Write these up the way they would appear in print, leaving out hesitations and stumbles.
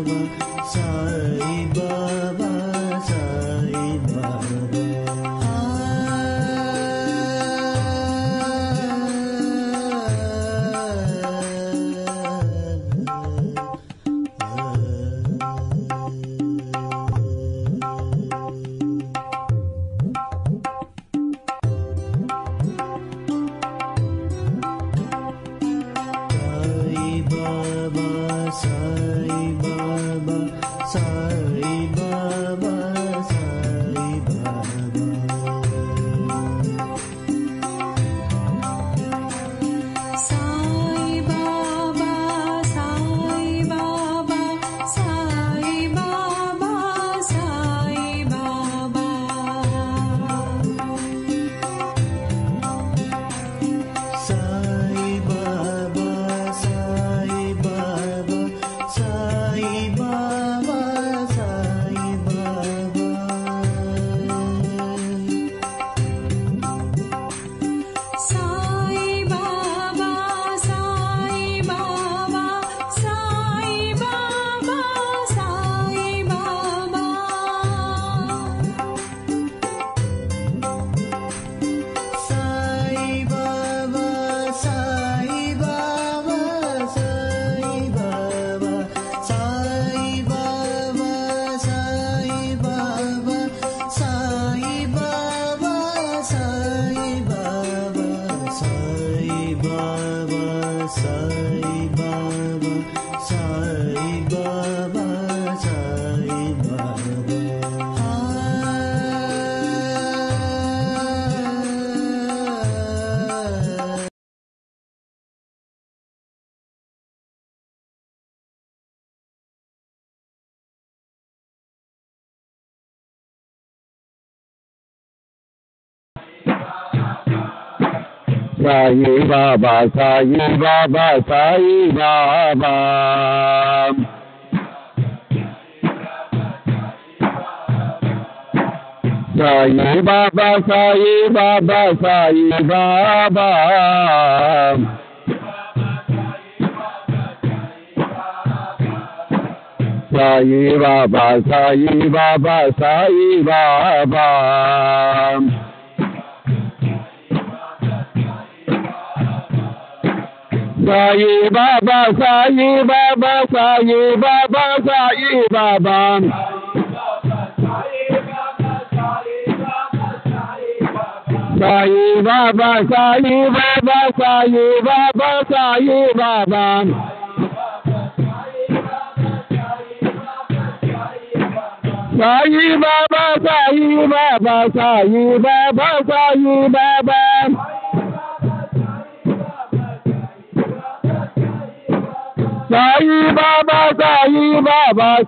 Sai Baba, Sai Baba, Sai Baba. Sai Baba, Sai Baba, Sai Baba. Sai Baba, Sai Baba, Sai Baba. Sai Baba, Sai Baba, Sai Baba, Sai Baba. Sai Baba, Sai Baba, Sai Baba, Sai Baba. Sai Baba, Sai Baba, Sai Baba, Sai Baba. Sai Baba, Sai Baba, Sai Baba, Sai Baba. Sai Baba, Sai Baba, Sai Baba, Sai Baba. Baba, Sai Baba, Sai Baba, Sai Baba. Sai Baba, Sai Baba, Sai Baba, Sai Baba. Sai Baba, Sai Baba,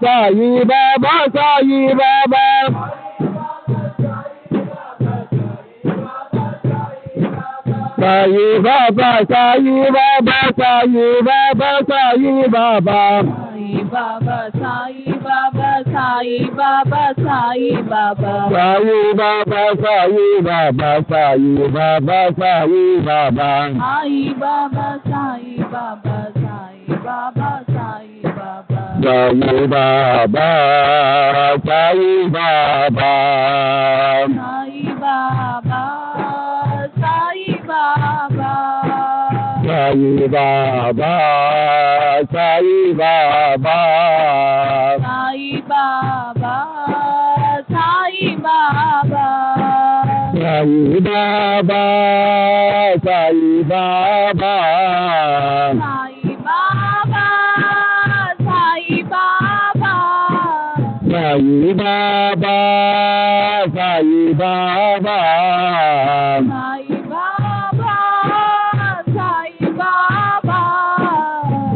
Sai Baba, Sai Baba. Sai Baba, Sai Baba. Sai Baba, Sai Baba. Sai Baba, Sai Baba. Sai Baba, Sai Baba. Sai Baba, Sai Baba. Sai Baba, Sai Baba. Sai Baba, Sai Baba. Sai Baba, Sai Baba. Sai Baba, Sai Baba.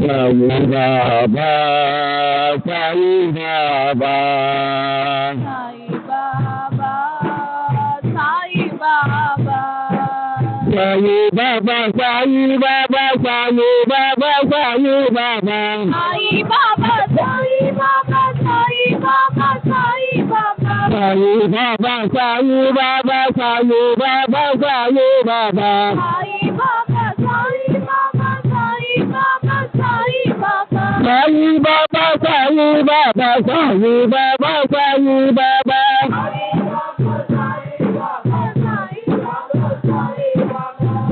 Sai Baba, Sai Baba. Sai Baba, Sai Baba, Sai Baba, Sai Baba. Sai Baba, Sai Baba, Sai Baba, Sai Baba. Sai Baba, Sai Baba, Sai Baba, Sai Baba. Sai Baba, Sai Baba, Sai Baba, Sai Baba. Sai Baba, Sai Baba, Sai Baba, Sai Baba.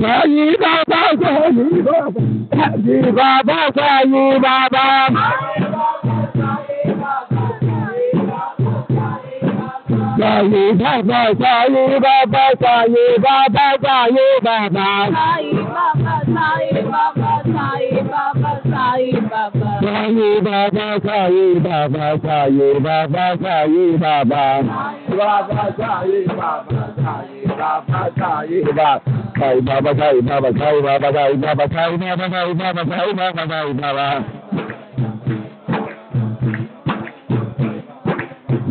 Sai Baba, Sai Baba, Sai Baba. Sai Baba, Sai Baba, Sai Baba, Sai Baba. Sai Baba, Sai Baba, Sai Baba, Sai Baba. Baba, Sai Baba, Sai Baba, Sai Baba. Sai Baba, Sai Baba, Sai Baba, Sai Baba, Sai Baba, Sai Baba, Sai Baba, Sai Baba. Sai Baba, Sai Baba, Sai Baba, Sai Baba, Sai Baba, Sai Baba, Sai Baba, Sai Baba.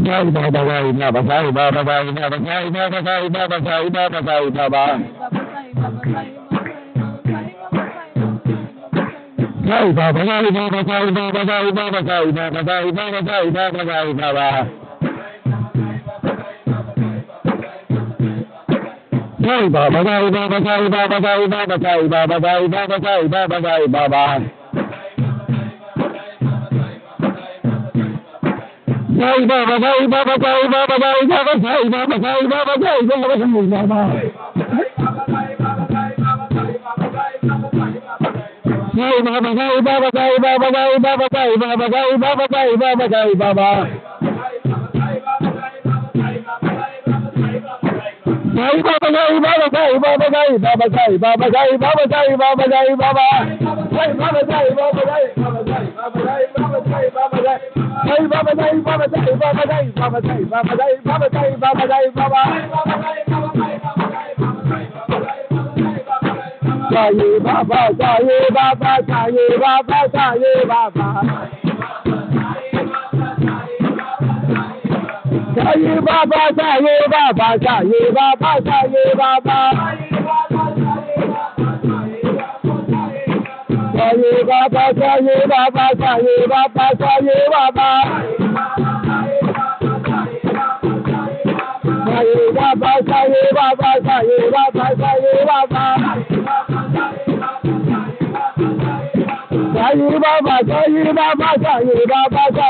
Sai Baba, Sai Baba, Sai Baba, Sai Baba, Sai Baba, Sai Baba, Sai Baba, Sai Baba. Sai Baba, Sai Baba, Sai Baba, Sai Baba, Sai Baba, Sai Baba, Sai Baba, Sai Baba. Sai Baba, Sai Baba, Sai Baba, Sai Baba, Sai Baba, Sai Baba, Sai Baba, Sai Baba. Sai Baba, Sai Baba, Sai Baba, Sai Baba, Sai Baba, Sai Baba, Sai Baba, Sai Baba. Sai Baba, Sai Baba, Sai Baba, Sai Baba, Sai Baba, Sai Baba, Sai Baba, Sai Baba. Sai Baba, Sai Baba, Sai Baba, Sai Baba, Sai Baba, Sai Baba, Sai. Sai Baba, Sai Baba, Sai Baba, Sai Baba, Sai Baba, Sai Baba, Sai Baba, Sai Baba. Sai Baba, Sai Baba, Sai Baba, Sai Baba. Sai Baba, Sai Baba, Sai Baba, Sai Baba. Sai Baba, Sai Baba, Sai Baba, Sai Baba. Sai Baba, Sai Baba, Sai Baba, Sai Baba. Sai Baba, Sai Baba, Sai Baba, Sai Baba. Sai Baba, Sai Baba, Sai Baba, Sai Baba. Sai Baba, Sai Baba, Sai Baba, Sai Baba, Sai Baba, Sai Baba, Sai Baba, Sai Baba. Sai Baba, Sai Baba, Sai Baba, Sai Baba, Sai Baba,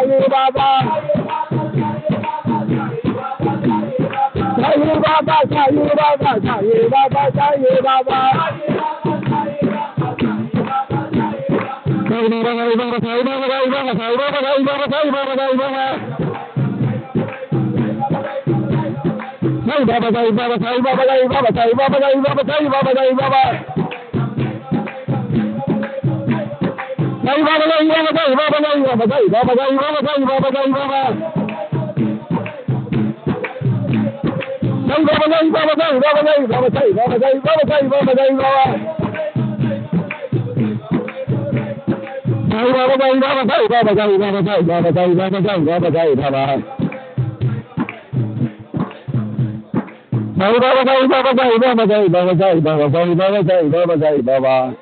Sai Baba, Sai Baba, Sai Baba. Sai Baba, Sai Baba, Sai Baba, Sai Baba, Sai Baba, Sai Baba, Sai Baba, Sai Baba. Sai Baba, Sai Baba, Sai Baba, Sai Baba, Sai Baba, Sai Baba, Sai Baba, Sai Baba. Sai Baba, Sai Baba, Sai Baba, Sai Baba, Sai Baba, Sai Baba, Sai Baba, Sai Baba. Sai Baba, Sai Baba, Sai Baba, Sai Baba, Sai Baba, Sai Baba, Sai Baba, Sai Baba.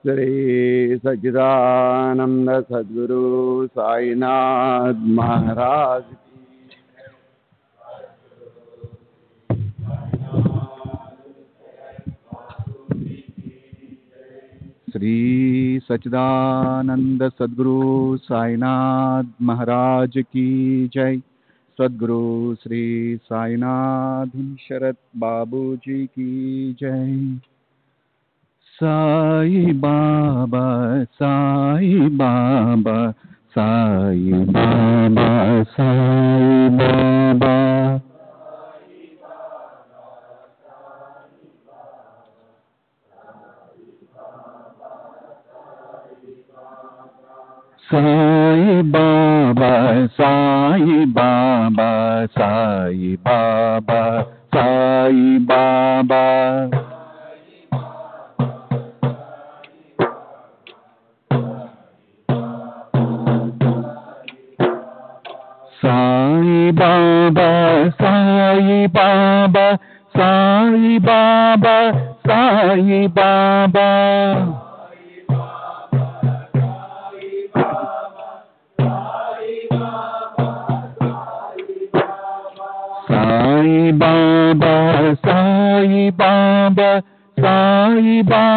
Shri सच्चिदानंद सद्गुरु साईनाथ महाराज श्री सच्चिदानंद सद्गुरु साईनाथ महाराज की जय। सद्गुरु श्री साईनाथ शरद बाबू जी की जय। Sai Baba, Sai Baba, Sai Baba, Sai Baba. Sai Baba, Sai Baba, Sai Baba, Sai Baba. Sai Baba, Sai Baba, Sai Baba, Sai Baba. Sai Baba, Sai Baba, Sai Baba,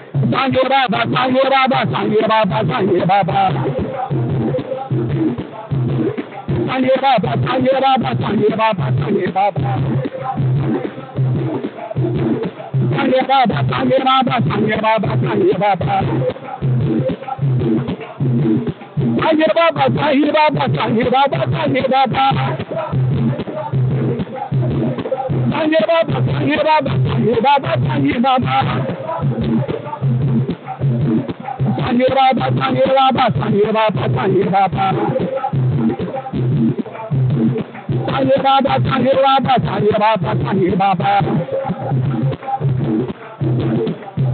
Sai Baba, Sai Baba, Sai Baba, Sai Baba. Sai Baba, Sai Baba, Sai Baba, Sai Baba. Sai Baba, Sai Baba, Sai Baba, Sai Baba. Sai Baba, Sai Baba, Sai Baba, Sai Baba. Sai Baba, Sai Baba, Sai Baba, Sai Baba. Sai Baba, Sai Baba, Sai Baba, Sai Baba. Sai Baba, Sai Baba, Sai Baba, Sai Baba. Sai Baba, Sai Baba, Sai Baba, Sai Baba.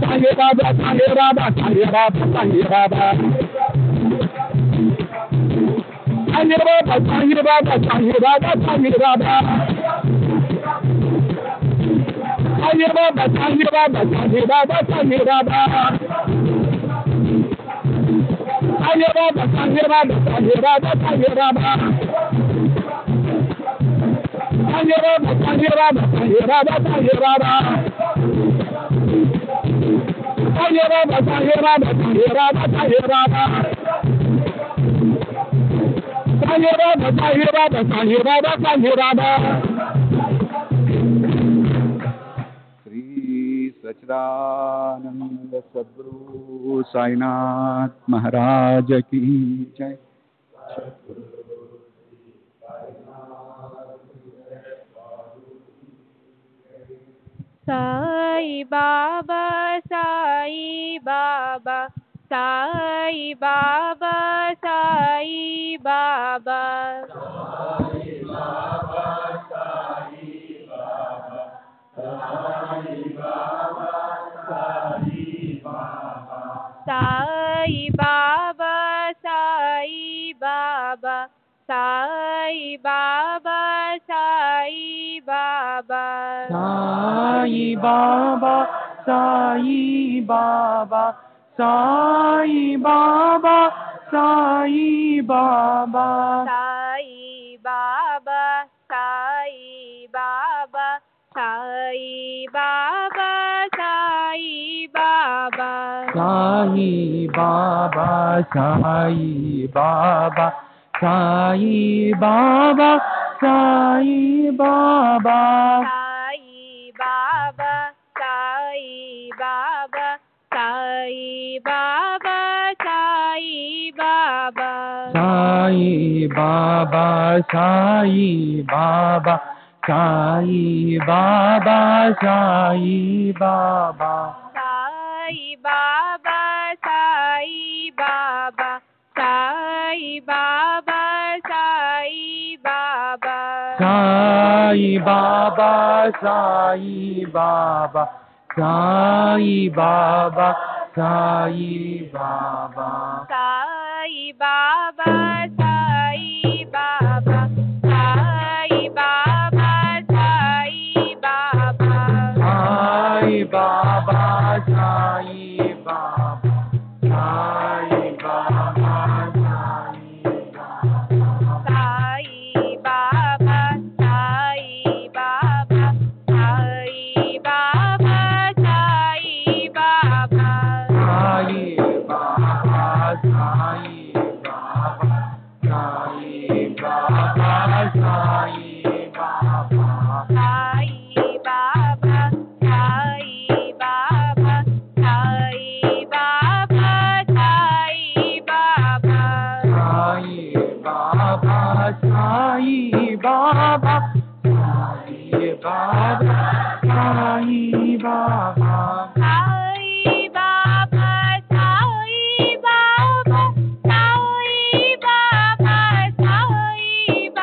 Sai Baba, Sai Baba, Sai Baba, Sai Baba. Sai Baba, Sai Baba, Sai Baba, Sai Baba. Sai Baba, Sai Baba, Sai Baba, Sai Baba. Sai Baba, Sai Baba, Sai Baba, Sai Baba. Sai Baba, Sai Baba, Sai Baba, Sai Baba. Sai Baba, Sai Baba, Sai Baba, Sai Baba. Sri Sachidananda Sadguru Sainath Maharaj Ki Jai. Sai Baba, Sai Baba, Sai Baba, Sai Baba. Sai Baba, Sai Baba, Sai Baba, Sai Baba. Sai Baba, Sai Baba, Sai Baba, Sai Baba. Sai Baba, Sai Baba, Sai Baba, Sai Baba. Sai Baba, Sai Baba, Sai Baba, Sai Baba. Sai Baba, Sai Baba, Sai Baba, Sai Baba. Sai Baba, Sai Baba, Sai Baba, Sai Baba. Sai Baba, Sai Baba, Sai Baba, Sai Baba. Sai Baba, Sai Baba, Sai Baba, Sai Sai Baba, Sai Baba, Sai Baba, Sai Baba. Sai Baba, Sai Baba, Sai Baba, Sai Baba. Sai Baba, Sai Baba, Sai Baba, Sai Baba, Sai Baba, Sai Baba, Sai Baba. Sai Baba, Sai Baba, Sai Baba, Sai Baba. Sai Baba, Sai Baba, Sai Baba, Sai Baba. Sai Baba, Sai Baba, Sai Baba, Sai Baba. Sai Baba, Sai Baba, Sai Baba, Sai Baba.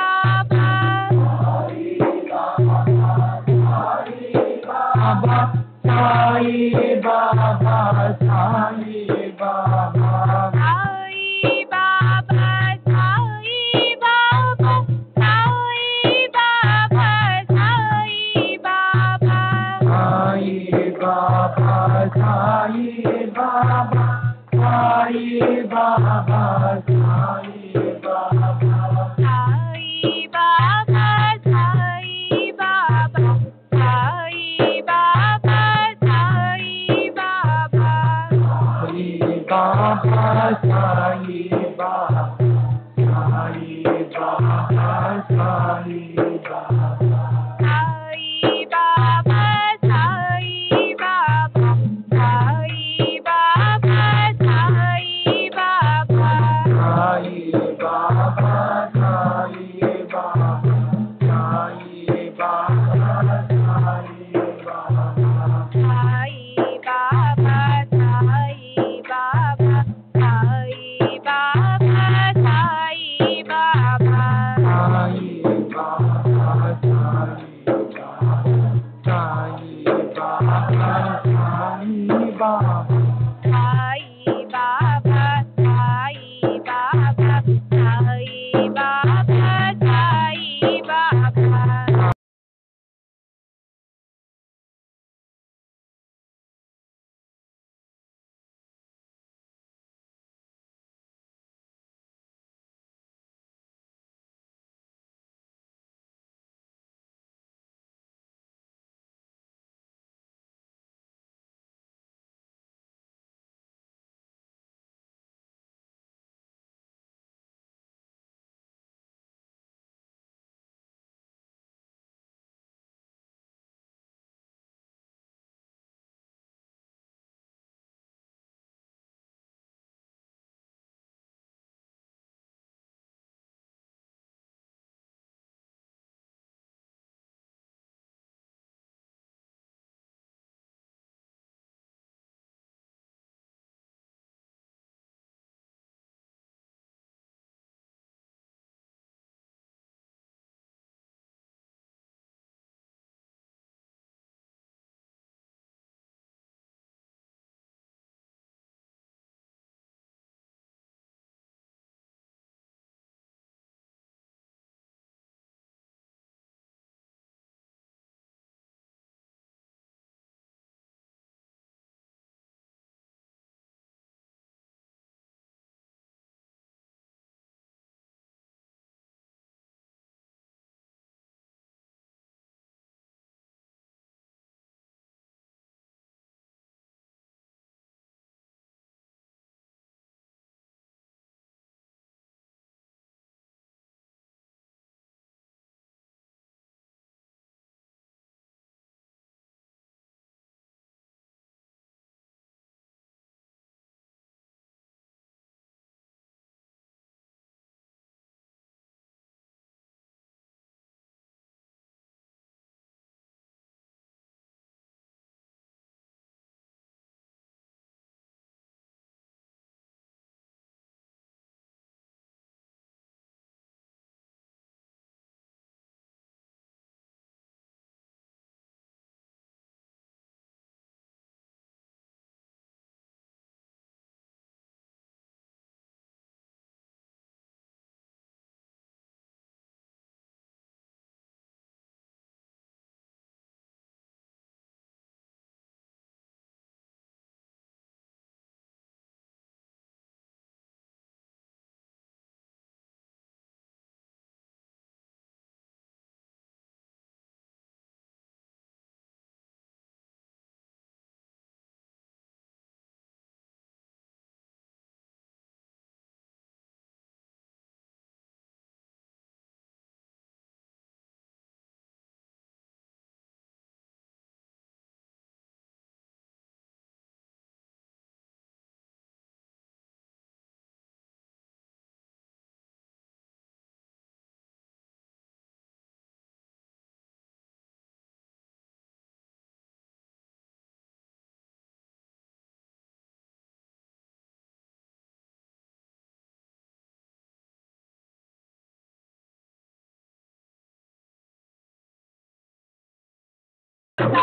Baba, Sai Baba, Sai Baba. Sai Baba, Sai Baba, Sai Baba, Sai Baba. Sai Baba, Sai Baba, Sai Baba, Sai Baba. Sai Baba, Sai Baba, Sai Baba, Sai Baba. Sai Baba, Sai Baba, Sai Baba, Sai Baba. Sai Baba, Sai Baba, Sai Baba, Sai Baba. Sai Baba, Sai Baba, Sai Baba, Sai Baba. Sai Baba, Sai Baba, Sai Baba, Sai Baba. Sai Baba,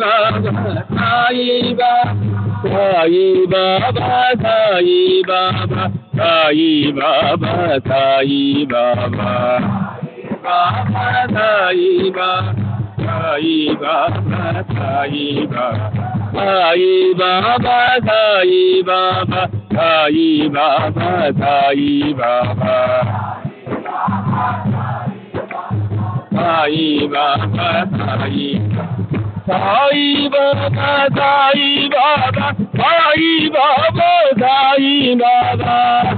Baba, Sai Baba, Sai Baba, Sai Baba, Sai Baba, Sai Baba, Baba, Sai Baba, Sai Baba, Sai Baba, Sai Baba, Sai Baba, Sai Baba, Sai Baba. Sai Baba, Sai Baba, Sai Baba, Sai Baba, Sai Baba.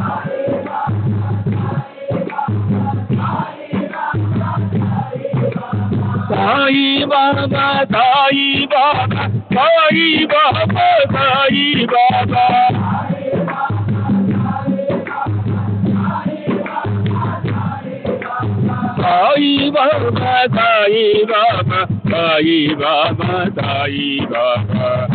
Sai Baba, Sai Baba, Sai Baba, Sai Baba. Sai Baba, Sai Baba, Sai Baba, Sai Baba. Baba, Sai Baba, Sai Baba, Sai Baba.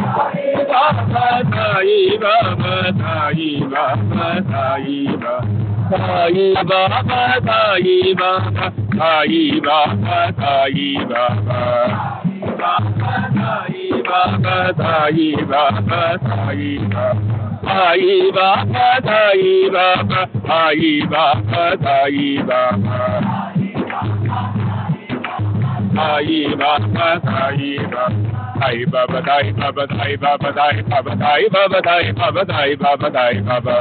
Sai Baba, Sai Baba, Sai Baba, Sai Baba. Baba, Sai Baba, Sai Baba, Sai Baba. Sai Baba, Sai Baba, Sai Baba, Sai Baba. Sai Baba, Sai Baba, Sai Baba, Sai Baba, Sai Baba, Sai Baba, Sai Baba, Sai Baba, Sai Baba, Sai Baba.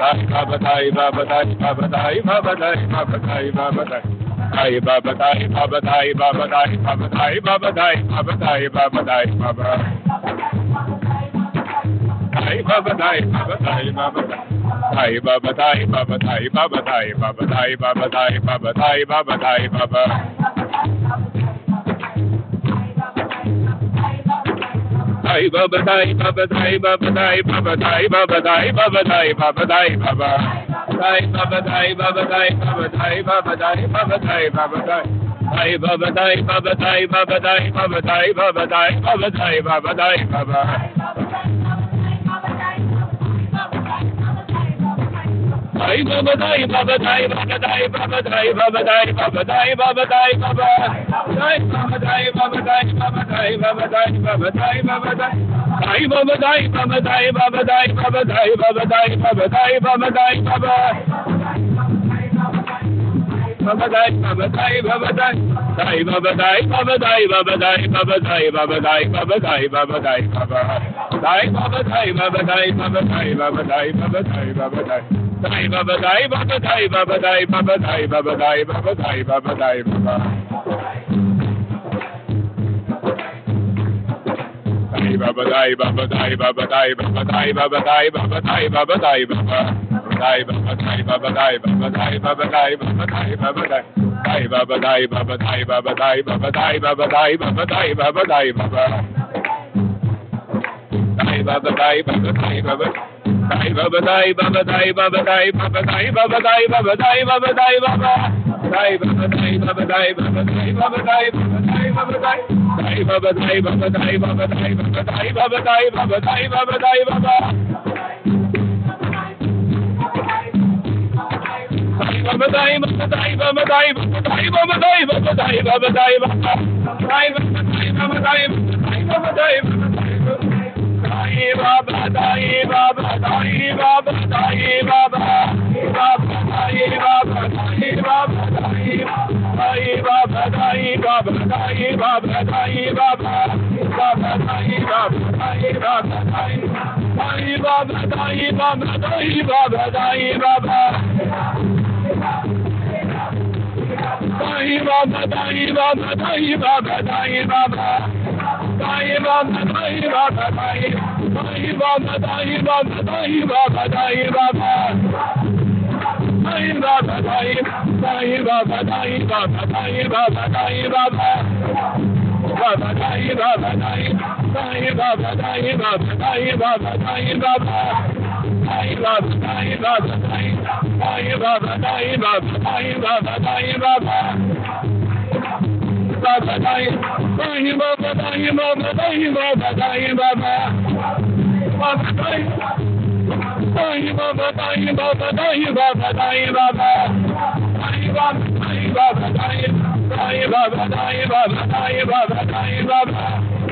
Sai Baba, Sai Baba, Sai Baba, Sai Baba, Sai Baba, Sai Baba, Sai. Sai Baba, Sai Baba, Sai Baba, Sai Baba, Sai Baba, Sai Baba, Sai Baba, Sai Baba. Sai Baba, Sai Baba, Sai Baba, Sai Baba, Sai Baba, Sai Baba, Sai Baba, Sai Baba, Sai Baba, Sai Baba, Sai Baba. Sai Baba, Sai Baba, Sai Baba, Sai Baba, Sai Baba, Sai Baba, Sai Baba, Sai Baba. Sai Baba, Sai Baba, Sai Baba, Sai Baba, Sai Baba, Sai Baba, Sai. Sai Baba, Sai Baba, Sai Baba, Sai Baba, Sai Baba, Sai Baba, Sai Baba, Sai Baba. Sai Baba, Sai Baba, Sai Baba, Sai Baba, Sai Baba, Sai Baba, Sai Baba, Sai Baba. Sai Baba, Sai Baba, Sai Baba, Sai Baba, Sai Baba, Sai Baba, Sai. Sai Baba, Sai Baba, Sai Baba, Sai Baba, Sai Baba, Sai Baba, Sai Baba, Sai Baba. Baba, Sai Baba, Sai Baba, Sai. Sai Baba, Sai Baba, Sai Baba, Sai Baba, Sai Baba, Sai Baba, Sai Baba, Sai Baba. Sai Baba, Sai Baba, Sai Baba, Sai Baba, Sai Baba, Sai Baba, Sai. Sai Baba, Sai Baba, Sai Baba, Sai Baba, Sai Baba, Sai Baba, Sai Baba, Sai Baba. Sai Baba, Sai Baba, Sai Baba, Sai Baba, Sai Baba, Sai Baba, Sai Baba, Sai Baba. Sai Baba, Sai Baba, Sai Baba, Sai Baba, Sai Baba, Sai Baba, Sai. Sai Baba, Sai Baba, Sai Baba, Sai Baba, Sai Baba, Sai Baba, Sai Baba, Sai Baba. Sai Baba, Sai Baba, Sai Baba. Sai Baba, Sai Baba, Sai Baba, Sai Baba, Sai Baba, Sai Baba, Sai Baba, Sai Baba. Sai Baba, Sai Baba, Sai Baba, Sai Baba, Sai Baba, Sai Baba, Sai. Sai Baba, Sai Baba, Sai Baba, Sai Baba, Sai Baba, Sai Baba, Sai Baba, Sai Baba. Sai Baba, Sai Baba, Sai Baba, Sai Baba, Sai Baba, Sai Baba, Sai Baba, Sai Baba. Sai Baba, Sai Baba, Sai Baba, Sai Baba, Sai Baba. Sai Baba, Sai Baba, Sai Baba, Sai Baba. Baba, Sai Baba, Sai Baba, Sai Baba, Sai Baba, Sai Baba, Sai Baba. Baba, Sai Baba, Sai Baba, Sai. Sai Baba, Sai Baba, Sai Baba, Sai Baba. Sai Baba, Sai Baba, Sai Baba, Sai Baba. Sai Baba, Sai Baba, Sai. Sai Baba, Sai Baba, Sai Baba, Sai Baba. Sai Baba, Sai. Sai Baba, Sai Baba, Sai Baba, Sai Baba. Baba, Sai Baba, Sai. Sai Baba, Sai Baba, Sai Baba, Sai Baba. Sai Baba, Sai Baba, Sai. Sai Baba, Sai Baba, Sai Baba, Sai Baba. Baba, Sai. Sai Baba, Sai Baba, Sai Baba, Sai Baba. Baba, Sai. Sai Baba, Sai Baba, Sai Baba, Sai Baba. Sai Baba, Sai Baba, Sai. Sai Baba, Sai Baba, Sai Baba, Sai Baba.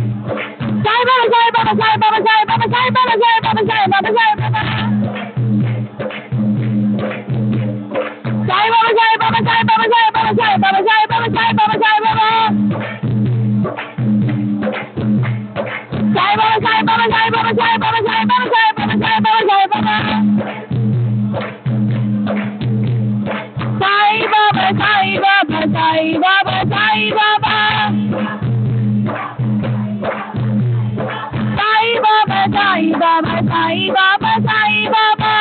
Sai Baba, Sai Baba, Sai Baba, Sai Baba, Sai Baba, Sai Baba, Sai Baba, Sai Baba. Sai Baba, Sai Baba, Sai Baba, Sai Baba, Sai Baba, Sai Baba, Sai Baba, Sai Baba. Sai Baba, Sai Baba, Sai Baba, Sai Baba, Sai Baba, Sai Baba, Sai Baba, Sai Baba. Sai Baba, Sai Baba, Sai Baba, Sai Baba. Sai Baba, Sai Baba, Sai Baba, Sai Baba.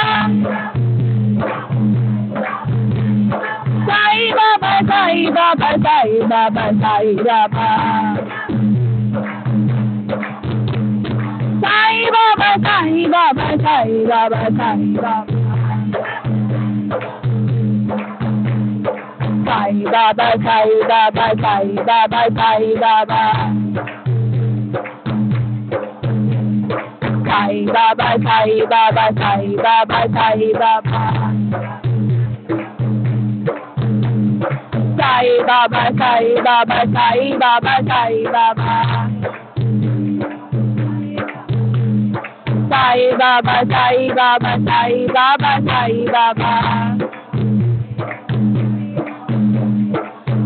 Sai Baba, Sai Baba, Sai Baba, Sai Baba. Sai Baba, Sai Baba, Sai Baba, Sai Baba. Sai Baba, Sai Baba, Sai Baba, Sai Baba. Sai Baba, Sai Baba, Sai Baba, Sai Baba. Sai Baba, Sai Baba, Sai Baba, Sai Baba. Sai Baba, Sai Baba, Sai Baba, Sai Baba.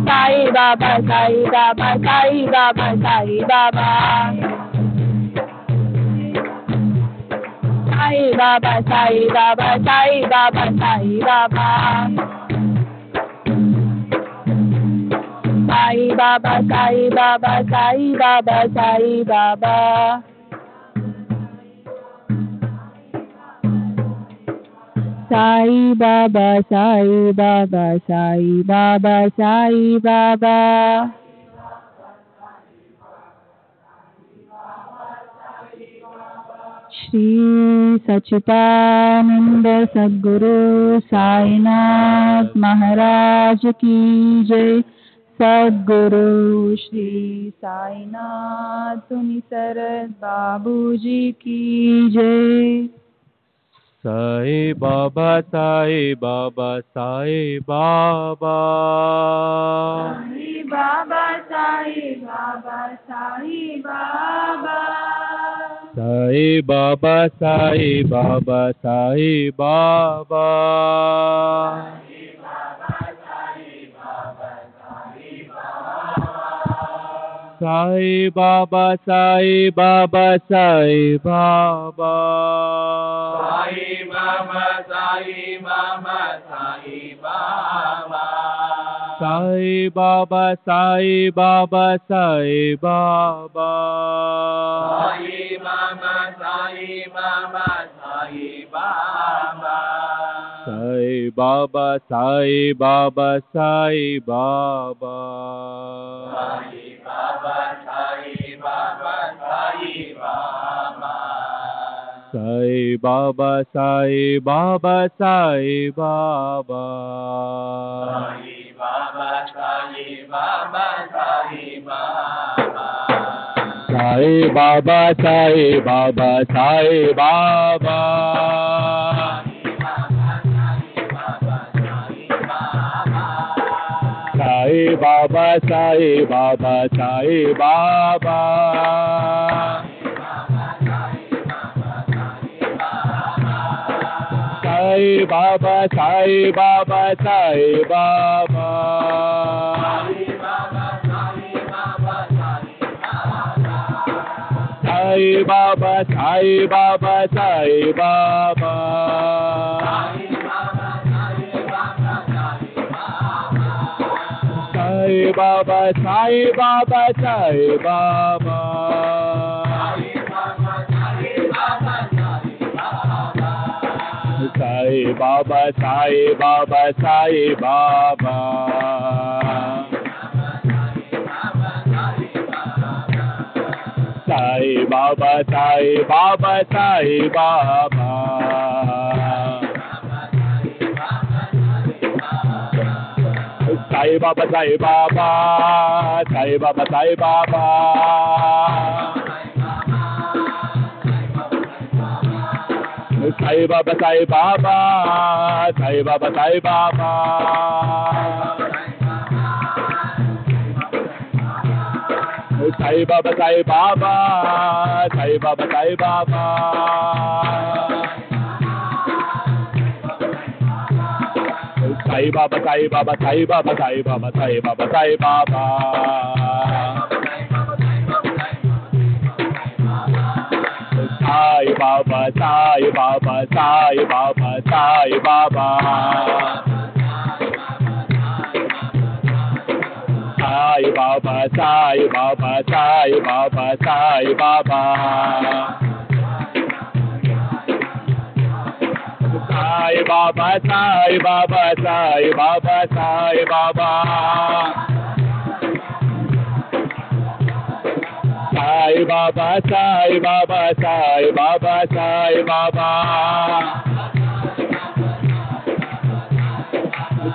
Sai Baba, Sai Baba, Sai Baba, Sai Baba. Sai Baba, Sai Baba, Sai Baba, Sai Baba. Sai Baba, Sai Baba, Sai Baba, Sai Baba. Sai Baba, Sai Baba, Sai Baba, Sai Baba. Shri Sachidananda Sadguru Sainath Maharaj Ki Jai. Sadguru Shri Sainath Tunisarad Babuji Ki Jai. Sai Baba, Sai Baba, Sai Baba. Sai Baba, Sai Baba, Sai Baba. Sai Baba, Sai Baba, Sai Baba. Sai Baba, Sai Baba, Sai Baba. Sai Baba, Sai Baba, Sai Baba. Sai Baba, Sai Baba, Sai Baba. Sai Baba, Sai Baba, Sai Baba. Sai Baba, Sai Baba, Sai Baba. Sai Baba, Sai Baba, Sai Baba. Sai Baba, Sai Baba, Sai Baba. Sai Baba, Sai Baba, Sai Baba. Sai Baba, Sai Baba, Sai Baba. Sai Baba, Sai Baba, Sai Baba. Sai Baba, Sai Baba, Sai Baba. Sai Baba, Sai Baba, Sai Baba. Sai Baba, Sai Baba, Sai Baba. Sai Baba, Sai Baba, Sai Baba. Sai Baba, Sai Baba, Sai Baba. Sai Baba, Sai Baba, Sai Baba, Sai Baba. Sai Baba, Sai Baba, Sai Baba, Sai Baba. Sai Baba, Sai Baba, Sai Baba, Sai Baba. Sai Baba, Sai Baba, Sai Baba, Sai Baba, Sai Baba, Sai Baba. Sai Baba, Sai Baba, Sai Baba, Sai Baba. Sai Baba, Sai Baba, Sai Baba, Sai Baba. Sai Baba, Sai Baba, Sai Baba, Sai Baba. Sai Baba, Sai Baba, Sai Baba, Sai Baba.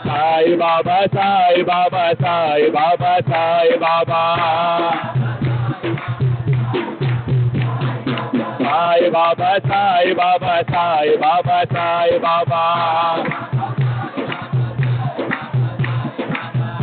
Sai Baba, Sai Baba, Sai Baba, Sai Baba. Sai Baba, Sai Baba, Sai Baba, Sai Baba.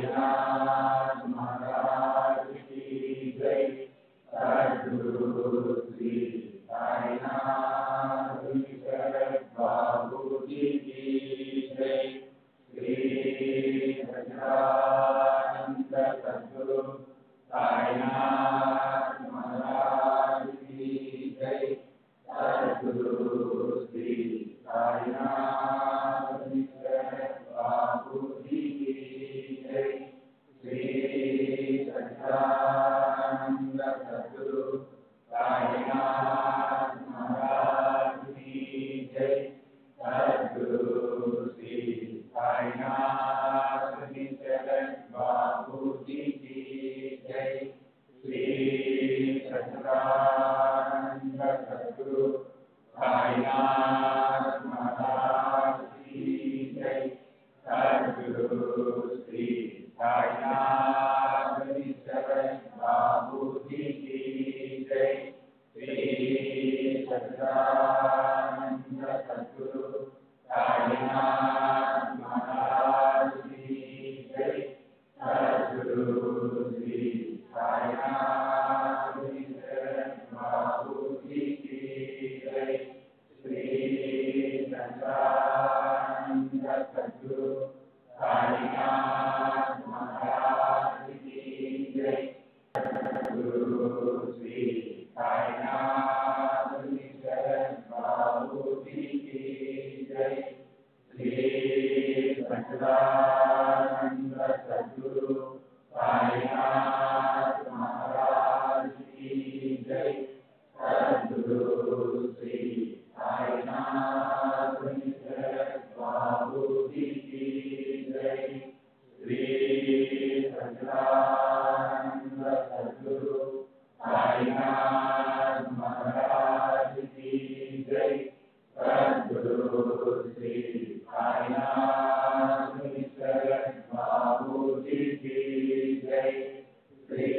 Sainath महाराज की जय। सद्गुरु श्री साईनाथ शरद बाबू जी की जय। श्री सच्चिदानंद सद्गुरु साईनाथ महाराज की जय। सद्गुरु श्री साईनाथ शरद बाबू जी की जय। श्री सच्चिदानंद सद्गुरु साईनाथ महाराज की जय। सद्गुरु श्री साईनाथ शरद बाबू जी की जय। श्री सच्चिदानंद सद्गुरु साईनाथ महाराज की जय। सद्गुरु श्री साईनाथ शरद बाबू जी की जय। श्री सच्चिदानंद सद्गुरु साईनाथ महाराज की जय। सद्गुरु श्री साईनाथ शरद बाबू जी की जय। श्री सच्चिदानंद सद्गुरु साईनाथ महाराज की जय। सद्गुरु श्री साईनाथ शरद बाबू जी की जय। श्री सच्चिदानंद सद्गुरु साईनाथ महाराज की जय। सद्गुरु श्री साईनाथ शरद बाबू जी की जय। श्री सच्चिदानंद सद्गुरु साईनाथ महाराज की जय। सद्गुरु श्री साईनाथ शरद बाबू जी की जय। श्री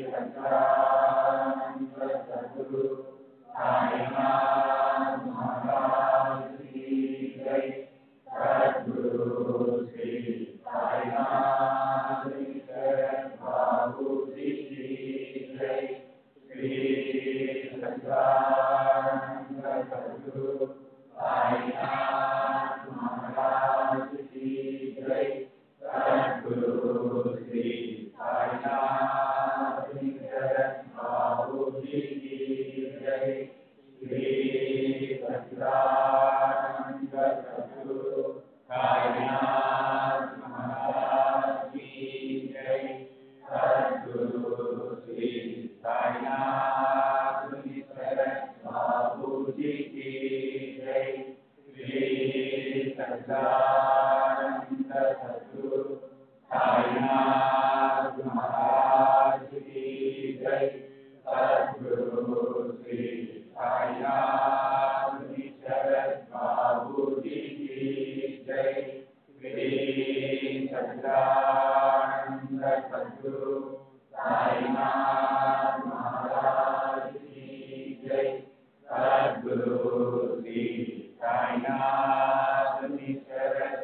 सच्चिदानंद सद्गुरु साईनाथ महाराज की जय। सद्गुरु श्री साईनाथ शरद बाबू जी की जय। श्री सच्चिदानंद सद्गुरु साईनाथ महाराज की जय। सद्गुरु श्री साईनाथ शरद बाबू जी की जय। श्री सच्चिदानंद सद्गुरु साईनाथ महाराज की जय। सद्गुरु श्री साईनाथ शरद बाबू जी की जय। श्री सच्चिदानंद सद्गुरु साईनाथ महाराज की जय। सद्गुरु श्री साईनाथ शरद बाबू जी की जय। श्री सच्चिदानंद सद्गुरु साईनाथ महाराज की जय। सद्गुरु श्री साईनाथ शरद